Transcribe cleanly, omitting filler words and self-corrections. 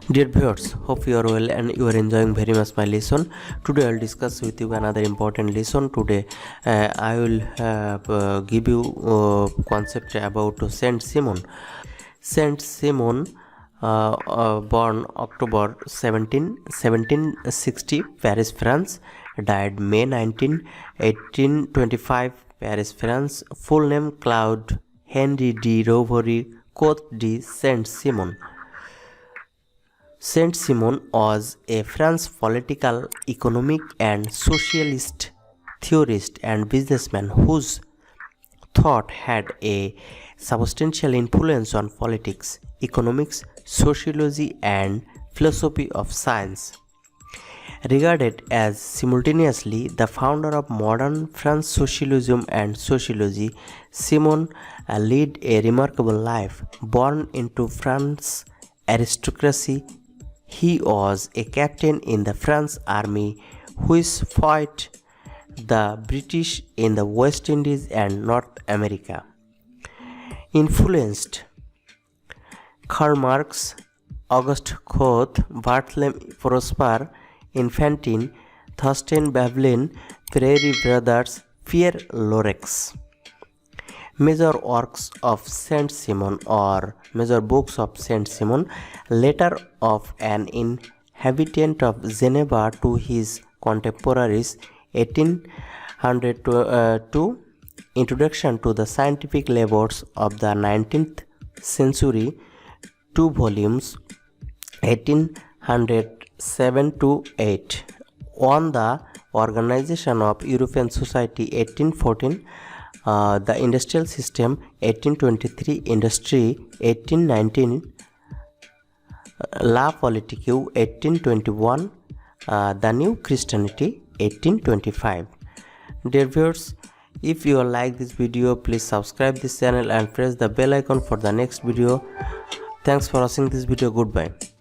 Dear viewers, hope you are well and you are enjoying very much my lesson. Today I will discuss with you another important lesson. Today I will give you concept about Saint-Simon. Saint-Simon born October 1760, Paris, France. Died May 19, 1825, Paris, France. Full name Claude Henry de Rouvray Cote de Saint-Simon. Saint-Simon was a French political, economic and socialist theorist and businessman whose thought had a substantial influence on politics, economics, sociology and philosophy of science. Regarded as simultaneously the founder of modern French socialism and sociology, Simon led a remarkable life. Born into France's aristocracy, he was a captain in the French army which fought the British in the West Indies and North America. Influenced Karl Marx, Auguste Comte, Barthélemy Prosper, Infantine, Thorstein Veblen, Prairie Brothers, Pierre Lorex. Major works of Saint-Simon or major books of Saint-Simon: Letter of an Inhabitant of Geneva to his contemporaries, 1802, Introduction to the Scientific Labors of the 19th Century, 2 volumes, 1807-8, On the Organization of European Society, 1814, The Industrial System, 1823, Industry, 1819, La Politique, 1821, The New Christianity, 1825. Dear viewers, if you like this video, please subscribe this channel and press the bell icon for the next video. Thanks for watching this video. Goodbye.